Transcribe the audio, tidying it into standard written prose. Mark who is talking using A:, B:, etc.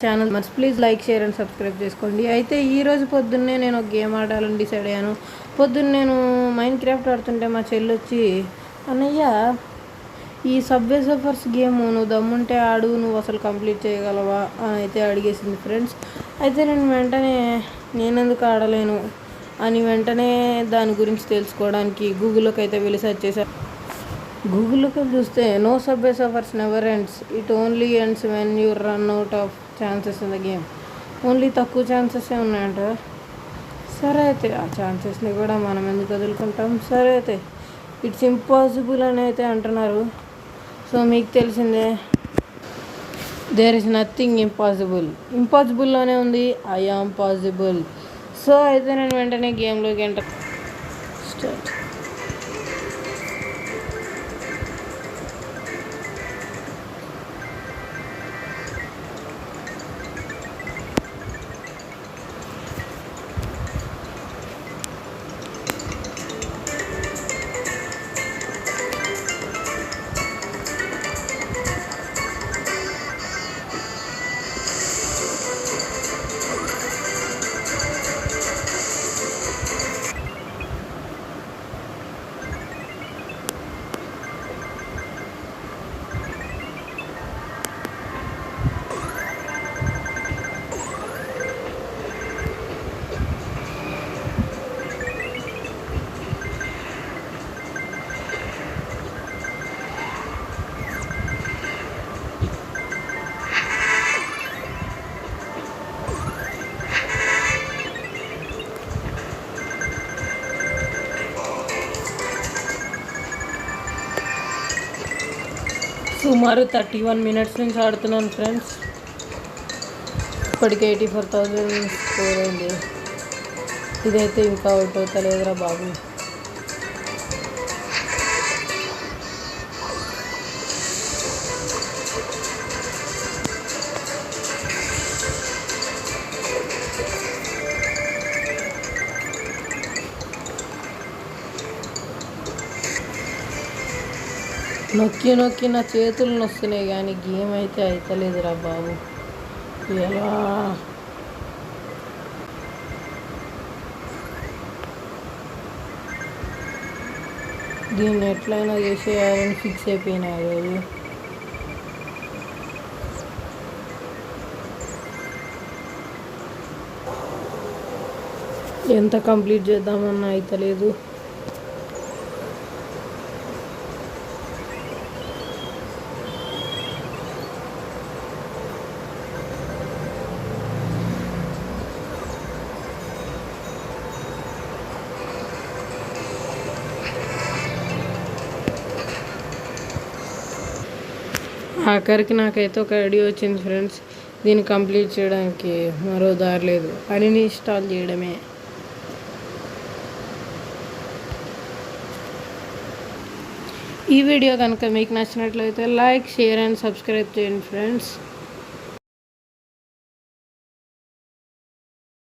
A: Channel మర్చి please like share and subscribe చేసుకోండి. అయితే ఈరోజు పొద్దున్నే నేను ఒక గేమ్ ఆడాలని డిసైడ్ అయ్యాను. పొద్దున్న నేను మైండ్ క్రాఫ్ట్ ఆడుతుంటే మా చెల్లి వచ్చి, అన్నయ్య ఈ సబ్వే సఫర్స్ గేమ్ నువ్వు దమ్ముంటే ఆడు, నువ్వు అసలు కంప్లీట్ చేయగలవా అని అయితే అడిగేసింది ఫ్రెండ్స్. అయితే నేను వెంటనే నేనెందుకు ఆడలేను అని వెంటనే దాని గురించి తెలుసుకోవడానికి గూగుల్లోకి అయితే వెళ్ళి సెర్చ్ చేశాను. గూగుల్లోకి చూస్తే no Subway Surfers never ends, it only ends when you run out of chances in the game. Only తక్కువ ఛాన్సెసే ఉన్నాయంట. సరే అయితే ఆ ఛాన్సెస్ని కూడా మనం ఎందుకు వదులుకుంటాం. సరే అయితే ఇట్స్ ఇంపాసిబుల్ అని అయితే అంటున్నారు. సో మీకు తెలిసిందే, దేర్ ఇస్ నథింగ్ ఇంపాసిబుల్. ఇంపాసిబుల్లోనే ఉంది ఐ ఆమ్ పాసిబుల్. సో అయితే నేను వెంటనే గేమ్లోకి ఎంటర్ స్టార్ట్. సుమారు 31 మినిట్స్ నుంచి ఆడుతున్నాను ఫ్రెండ్స్. ఇప్పటికి 84,000 స్కోర్ అయింది. ఇదైతే ఇంకా అవుట్ అవుతలేదురా బాబు. నొక్కి నొక్కి నా చేతులు నొస్తున్నాయి కానీ గేమ్ అయితే అవుతలేదురా బాబు. ఎలా దీన్ని ఎట్లయినా చేసేయాలని ఫిక్స్ అయిపోయినా రోజు. ఎంత కంప్లీట్ చేద్దామన్నా అవుతలేదు. ఆఖరికి నాకైతే ఒక ఐడియా వచ్చింది ఫ్రెండ్స్. దీన్ని కంప్లీట్ చేయడానికి మరో దారి లేదు, అన్ఇన్స్టాల్ చేయడమే. ఈ వీడియో కనుక మీకు నచ్చినట్లయితే లైక్ షేర్ అండ్ సబ్స్క్రైబ్ చేయండి ఫ్రెండ్స్.